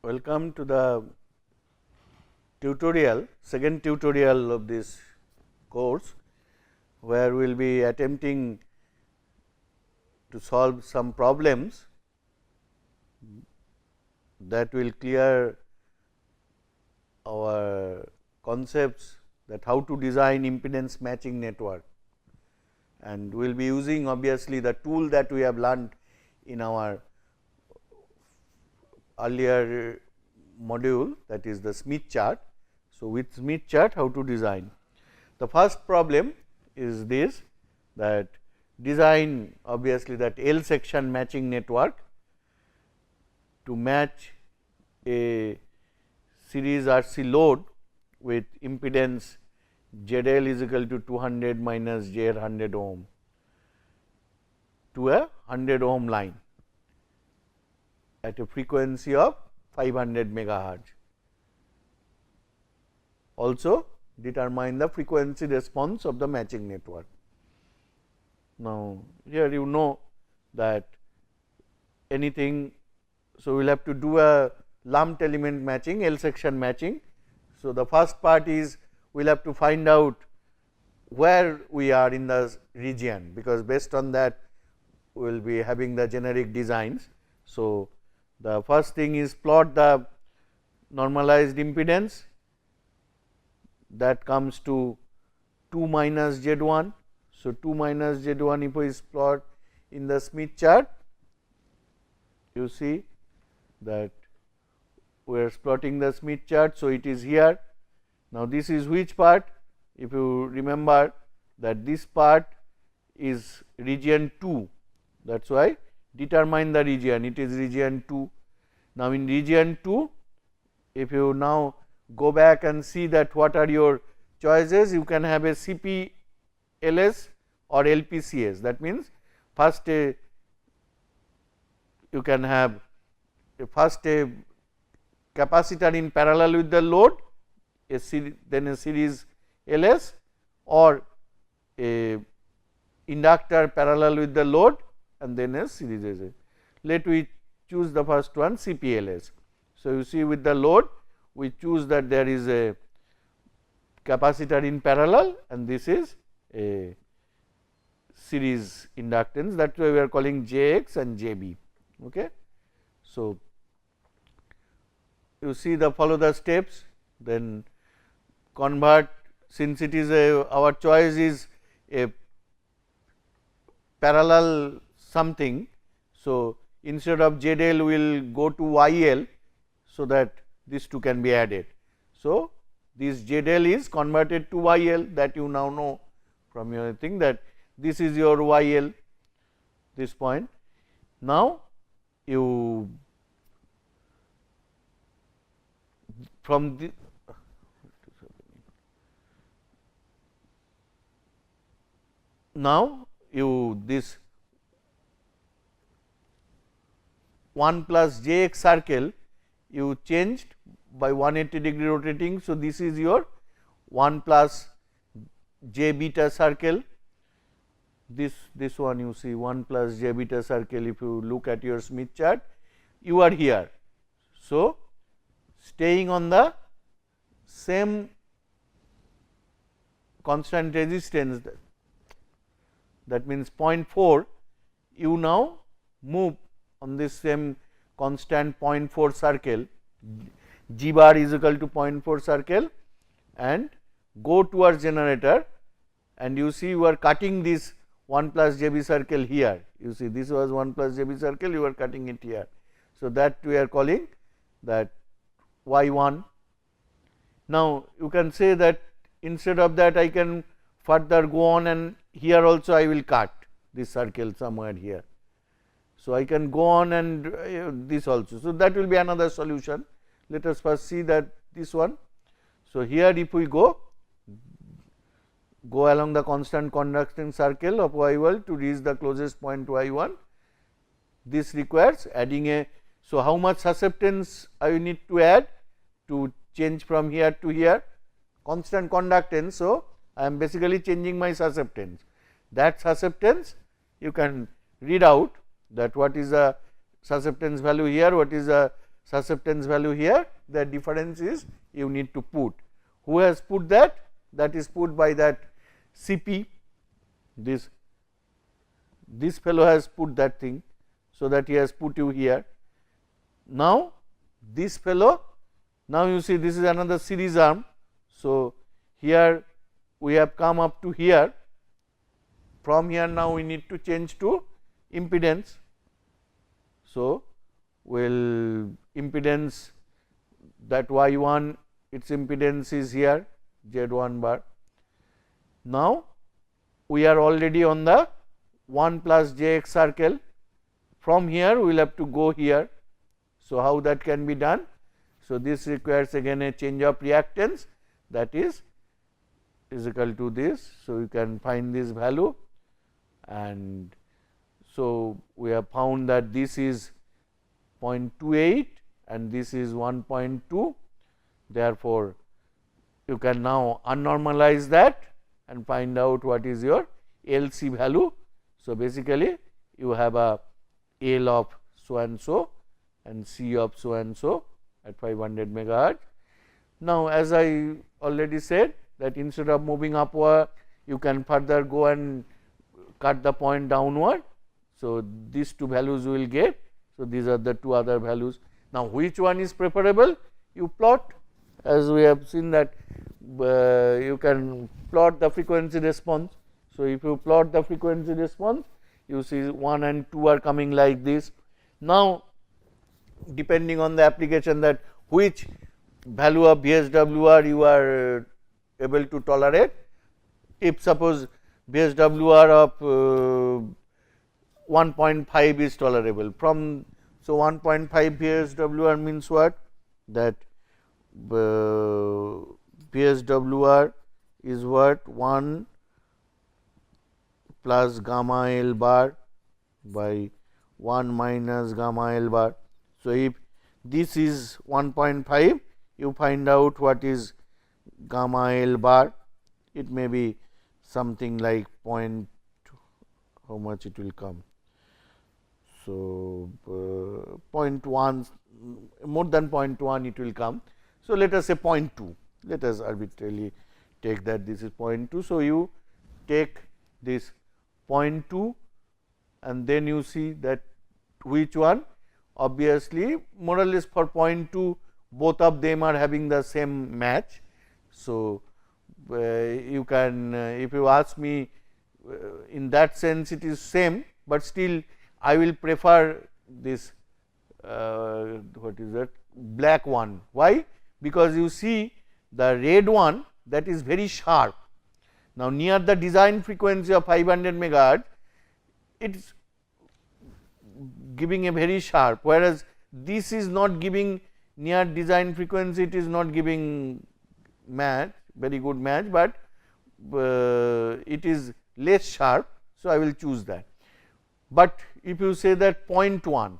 Welcome to the second tutorial of this course, where we will be attempting to solve some problems that will clear our concepts that how to design impedance matching network, and we will be using obviously the tool that we have learned in our earlier module, that is the Smith chart. So, with Smith chart how to design. The first problem is this, that design obviously that L section matching network to match a series RC load with impedance ZL is equal to 200 minus J 100 ohm to a 100 ohm line at a frequency of 500 megahertz. Also determine the frequency response of the matching network. Now, here you know that anything, so we will have to do a lumped element matching, L section matching. So, the first part is we will have to find out where we are in the region, because based on that we will be having the generic designs. So, the first thing is plot the normalized impedance, that comes to 2 minus Z1. So, 2 minus Z1 if we plot in the Smith chart, you see that we are plotting the Smith chart. So, it is here. Now, this is which part? If you remember that this part is region 2, that is why determine the region, it is region 2. Now, in region 2, if you now go back and see that what are your choices, you can have a CPLS or LPCS. That means, first you can have a capacitor in parallel with the load, then a series LS, or a inductor parallel with the load and then a series LS. Let we choose the first one, CPLS. So, you see with the load we choose that there is a capacitor in parallel and this is a series inductance, that is why we are calling JX and JB. Okay. So, you see the follow the steps, then convert, since it is our choice is a parallel something. So, instead of ZL we will go to YL, so that these two can be added. So, this ZL is converted to YL, that you now know from your thing that this is your YL, this point. Now, you from the now you this 1 plus Jx circle you changed by 180 degree rotating. So, this is your 1 plus J beta circle, this one you see 1 plus J beta circle. If you look at your Smith chart, you are here. So, staying on the same constant resistance, that means 0.4, you now move on this same constant 0.4 circle, G bar is equal to 0.4 circle, and go towards generator, and you see you are cutting this 1 plus JB circle here. You see this was 1 plus JB circle, you are cutting it here. So, that we are calling that Y1. Now, you can say that instead of that I can further go on, and here also I will cut this circle somewhere here. So, I can go on and this also. So, that will be another solution. Let us first see that this one. So, here if we go along the constant conducting circle of Y1 to reach the closest point Y1, this requires adding a. So, how much susceptance I need to add to change from here to here? Constant conductance. So, I am basically changing my susceptance. That susceptance you can read out that what is the susceptance value here, what is the susceptance value here, the difference is you need to put. Who has put that? That is put by that CP, this fellow has put that thing. So, that he has put you here. Now, this fellow, now you see this is another series arm. So, here we have come up to here, from here now we need to change to impedance. So, will impedance, that y1 its impedance is here z1 bar. Now, we are already on the 1 plus jx circle. From here we will have to go here. So, how that can be done? So, this requires again a change of reactance, that is equal to this. So, you can find this value, and so we have found that this is 0.28 and this is 1.2. Therefore, you can now unnormalize that and find out what is your LC value. So, basically you have a L of so and so and C of so and so at 500 megahertz. Now, as I already said that instead of moving upward, you can further go and cut the point downward. So, these two values you will get. So, these are the two other values. Now, which one is preferable? You plot, as we have seen that you can plot the frequency response. So, if you plot the frequency response, you see 1 and 2 are coming like this. Now, depending on the application, that which value of VSWR you are able to tolerate. If suppose VSWR of 1.5 is tolerable from, so 1.5 VSWR means what? That VSWR is what? 1 plus gamma L bar by 1 minus gamma L bar. So, if this is 1.5, you find out what is gamma L bar. It may be something like point, how much it will come. So, 0.1, more than 0.1 it will come. So, let us say 0.2, let us arbitrarily take that this is 0.2. So, you take this 0.2 and then you see that which one. Obviously, more or less for 0.2 both of them are having the same match. So, you can if you ask me in that sense it is same, but still I will prefer this what is that black one. Why? Because you see the red one, that is very sharp. Now, near the design frequency of 500 megahertz, it is giving a very sharp, whereas this is not giving near design frequency, it is not giving match, very good match, but it is less sharp. So, I will choose that. But if you say that 0.1,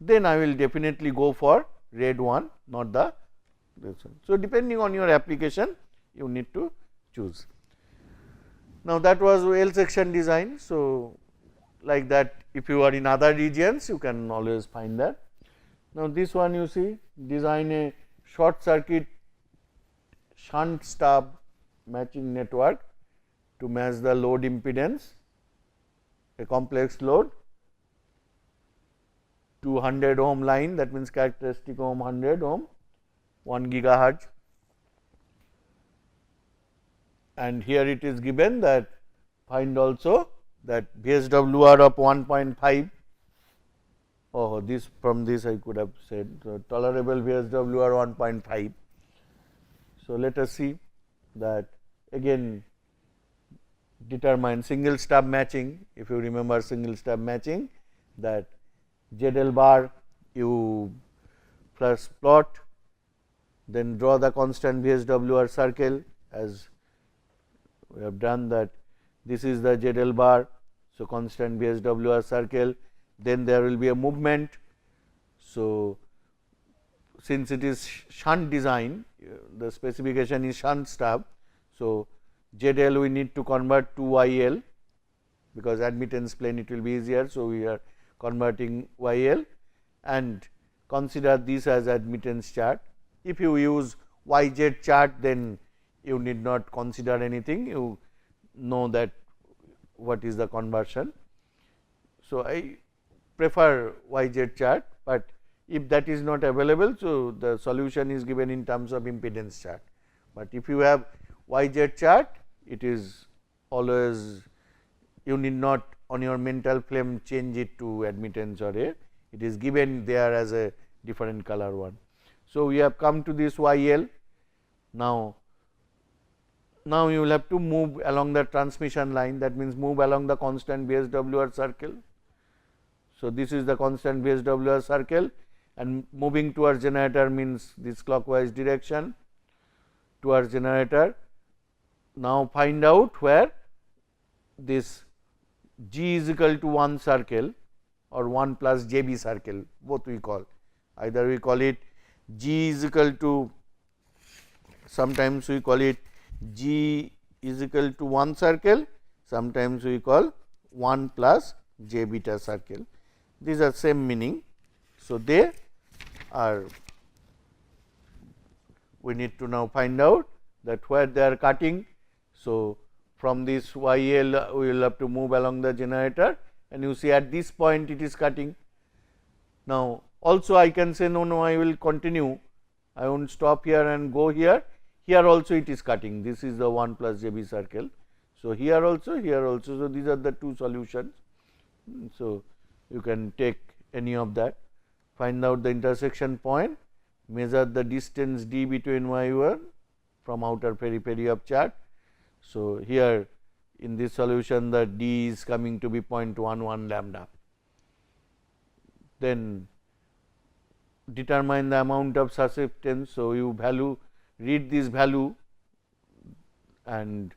then I will definitely go for red one, not the this one. So, depending on your application, you need to choose. Now, that was L section design. So, like that, if you are in other regions, you can always find that. Now, this one you see, design a short circuit shunt stub matching network to match the load impedance, a complex load, 200 ohm line, that means characteristic ohm 100 ohm, 1 gigahertz, and here it is given that find also that VSWR of 1.5. Oh, this from this I could have said tolerable VSWR 1.5. So, let us see that again determine single stub matching. If you remember single stub matching, that ZL bar you first plot, then draw the constant VSWR circle, as we have done that. This is the ZL bar. So, constant VSWR circle, then there will be a movement. So, since it is shunt design, the specification is shunt stub. So, ZL we need to convert to YL, because admittance plane it will be easier. So, we are converting YL, and consider this as admittance chart. If you use YZ chart, then you need not consider anything, you know that what is the conversion. So, I prefer YZ chart, but if that is not available, so the solution is given in terms of impedance chart. But if you have YZ chart, it is always, you need not on your mental frame change it to admittance or A, it is given there as a different color one. So, we have come to this YL. Now you will have to move along the transmission line, that means move along the constant VSWR circle. So, this is the constant VSWR circle, and moving towards generator means this clockwise direction towards generator. Now, find out where this G is equal to 1 circle or 1 plus JB circle, both we call, either we call it G is equal to, sometimes we call it G is equal to 1 circle, sometimes we call 1 plus J beta circle. These are same meaning. So, they are, we need to now find out that where they are cutting. So, from this YL we will have to move along the generator, and you see at this point it is cutting. Now, also I can say no, I will continue, I won't stop here and go here. Here also it is cutting, this is the 1 plus JB circle. So, here also, here also. So, these are the two solutions. So, you can take any of that, find out the intersection point, measure the distance d between y1 from outer periphery of chart. So, here in this solution the d is coming to be 0.11 lambda. Then determine the amount of susceptance. So, you read this value and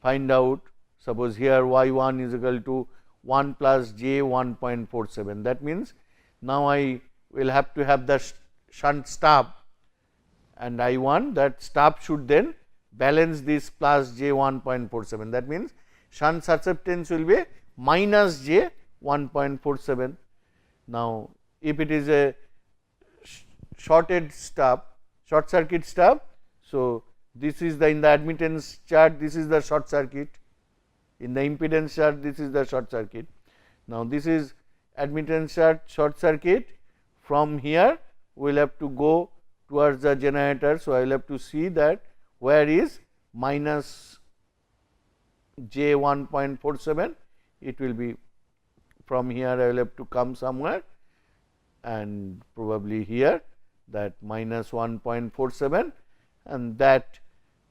find out, suppose here y1 is equal to 1 plus j 1.47. That means, now I will have to have the shunt stub, and I want that stub should then balance this plus j 1.47. That means, shunt susceptance will be minus j 1.47. Now, if it is a shorted stub, short circuit stub, so this is the, in the admittance chart, this is the short circuit, in the impedance chart this is the short circuit. Now, this is admittance chart short circuit, from here we will have to go towards the generator. So, I will have to see that where is minus j 1.47, it will be from here, I will have to come somewhere, and probably here, that minus 1.47, and that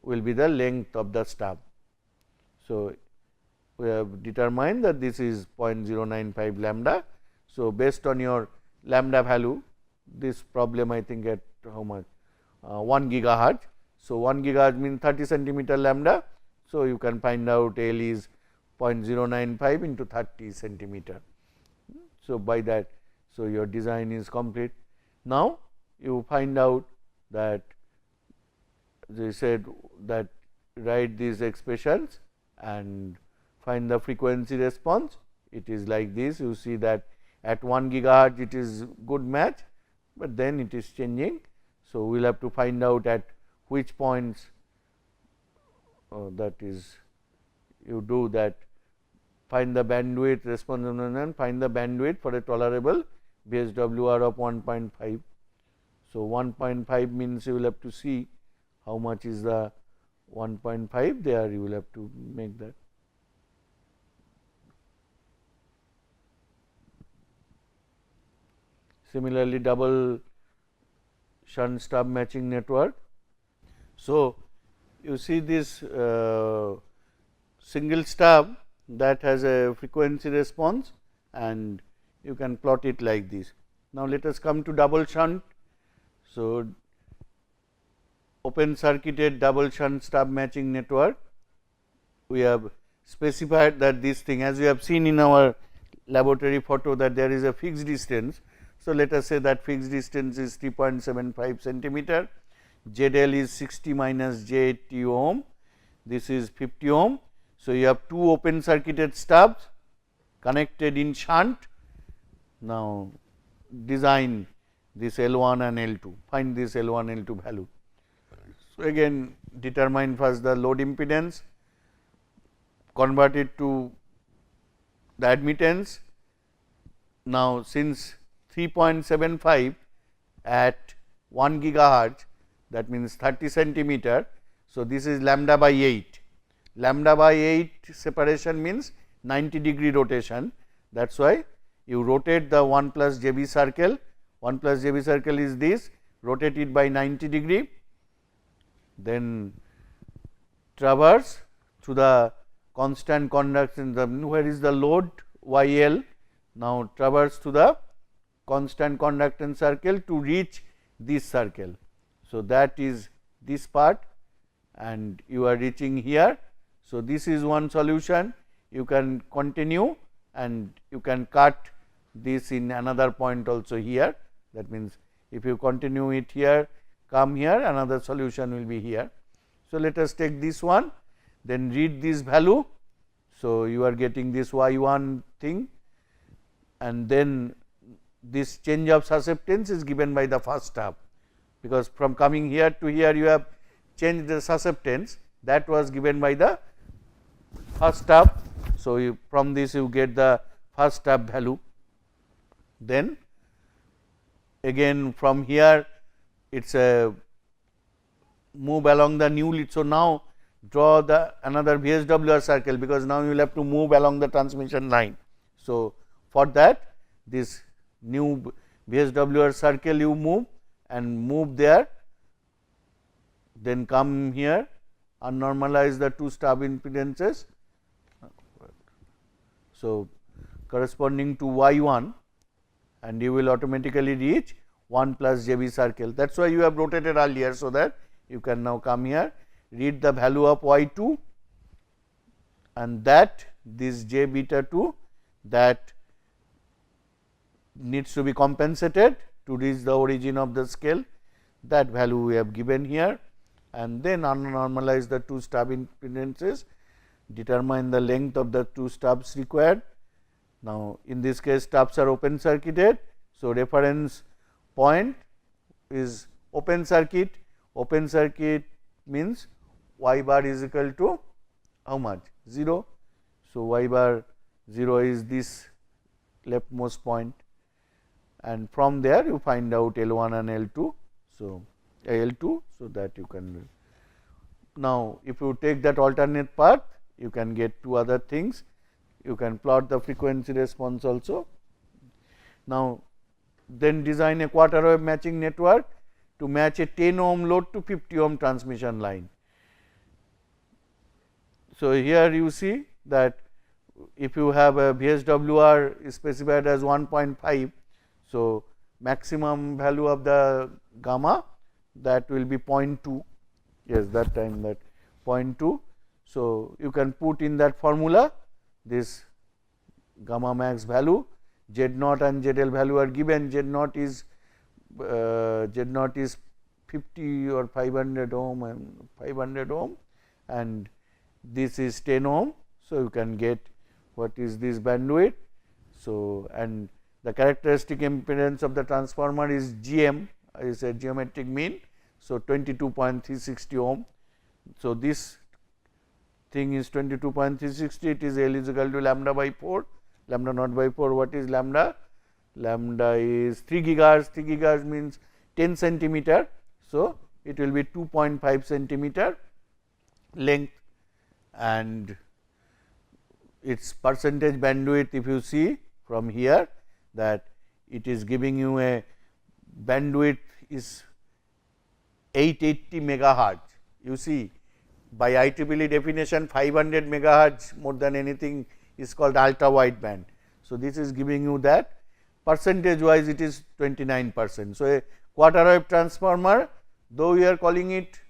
will be the length of the stub. So, we have determined that this is 0.095 lambda. So, based on your lambda value, this problem I think at how much 1 gigahertz. So, 1 gigahertz means 30 centimeter lambda. So, you can find out L is 0.095 into 30 centimeter. So, by that, so your design is complete. Now, you find out that they said that write these expressions and find the frequency response. It is like this, you see that at 1 gigahertz it is good match, but then it is changing. So, we will have to find out at which points, that is, you do that, find the bandwidth response and find the bandwidth for a tolerable VSWR of 1.5. So, 1.5 means you will have to see how much is the 1.5 there, you will have to make that. Similarly, double shunt stub matching network. So, you see this single stub that has a frequency response, and you can plot it like this. Now, let us come to double shunt. So, open circuited double shunt stub matching network. We have specified that this thing, as we have seen in our laboratory photo, that there is a fixed distance. So, let us say that fixed distance is 3.75 centimeter, ZL is 60 minus J 80 ohm, this is 50 ohm. So, you have two open circuited stubs connected in shunt. Now, design this L1 and L2, find this L1, L2 value. So, again determine first the load impedance, convert it to the admittance. Now, since 3.75 at 1 gigahertz, that means 30 centimeter. So, this is lambda by 8, lambda by 8 separation means 90-degree rotation. That is why you rotate the 1 plus JB circle, 1 plus JB circle is this, rotate it by 90-degree, then traverse through the constant conduction, where is the load YL. Now, traverse to the constant conductance circle to reach this circle. So, that is this part and you are reaching here. So, this is one solution. You can continue and you can cut this in another point also here. That means, if you continue it here, come here, another solution will be here. So, let us take this one, then read this value. So, you are getting this Y1 thing, and then this change of susceptance is given by the first step, because from coming here to here you have changed the susceptance, that was given by the first step. So, from this you get the first step value. Then again from here it is a move along the new lead. So, now draw the another VSWR circle, because now you will have to move along the transmission line. So, for that this new VSWR circle you move and move there, then come here and normalize the two stub impedances. So, corresponding to Y1, and you will automatically reach 1 plus JB circle. That is why you have rotated earlier, so that you can now come here, read the value of Y2, and that this J beta 2 that needs to be compensated to reach the origin of the scale, that value we have given here, and then unnormalize the two stub impedances, determine the length of the two stubs required. Now, in this case stubs are open circuited. So, reference point is open circuit means y bar is equal to how much? 0. So, y bar 0 is this leftmost point, and from there you find out L1 and L2. So, L2, so that you can. Now, if you take that alternate path, you can get two other things. You can plot the frequency response also. Now, then design a quarter wave matching network to match a 10 ohm load to 50 ohm transmission line. So, here you see that if you have a VSWR specified as 1.5, so maximum value of the gamma, that will be 0.2, yes, that time that 0.2. So, you can put in that formula this gamma max value, Z naught and ZL value are given. Z naught is 50 or 500 ohm and 500 ohm, and this is 10 ohm. So, you can get what is this bandwidth. So, and the characteristic impedance of the transformer is GM, is a geometric mean. So, 22.360 ohm. So, this thing is 22.360, it is L is equal to lambda by 4, lambda naught by 4. What is lambda? Lambda is 3 gigahertz, 3 gigahertz means 10 centimeter. So, it will be 2.5 centimeter length, and its percentage bandwidth, if you see from here, that it is giving you a bandwidth is 880 megahertz. You see, by IEEE definition 500 megahertz more than anything is called ultra wideband. So, this is giving you that. Percentage wise it is 29%. So, a quarter wave transformer, though we are calling it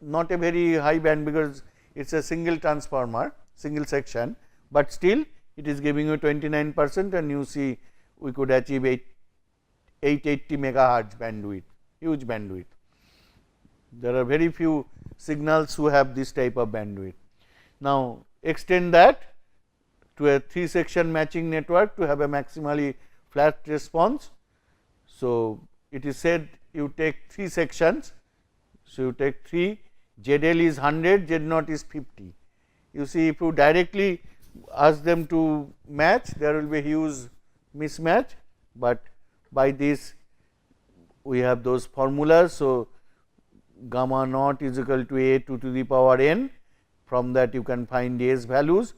not a very high band, because it is a single transformer, single section, but still it is giving you 29%, and you see we could achieve 880 megahertz bandwidth, huge bandwidth. There are very few signals who have this type of bandwidth. Now, extend that to a 3 section matching network to have a maximally flat response. So, it is said you take 3 sections. So, you take 3, ZL is 100, Z naught is 50. You see, if you directly ask them to match, there will be a huge mismatch, but by this we have those formulas. So, gamma naught is equal to A 2 to the power n, from that you can find A's values.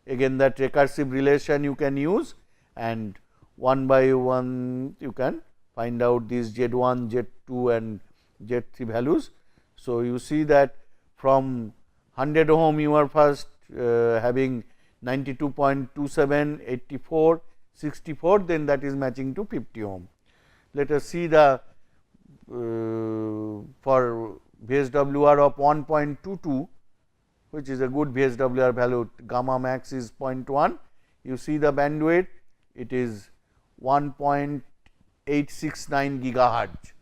Again that recursive relation you can use, and 1 by 1 you can find out these Z1, Z2 and Z3 values. So, you see that from 100 ohm you are first having 92.27, 84, 64, then that is matching to 50 ohm. Let us see the for VSWR of 1.22, which is a good VSWR value, gamma max is 0.1. You see the bandwidth, it is 1.869 gigahertz.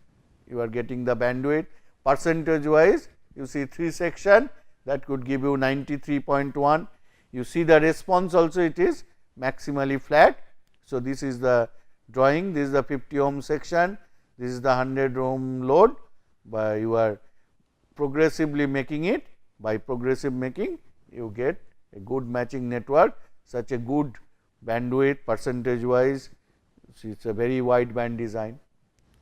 You are getting the bandwidth. Percentage wise, you see 3 section, that could give you 93.1. You see the response also, it is maximally flat. So, this is the drawing, this is the 50 ohm section, this is the 100 ohm load, by you are progressively making it. By progressive making, you get a good matching network, such a good bandwidth percentage wise. So, it is a very wide band design.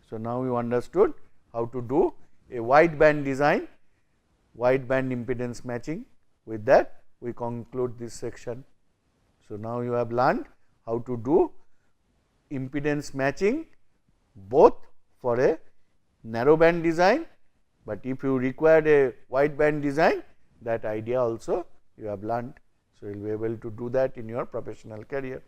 So, now you understood how to do a wide band design, wide band impedance matching. With that, we conclude this section. So, now you have learned how to do impedance matching both for a narrow band design, but if you require a wide band design, that idea also you have learned. So, you will be able to do that in your professional career.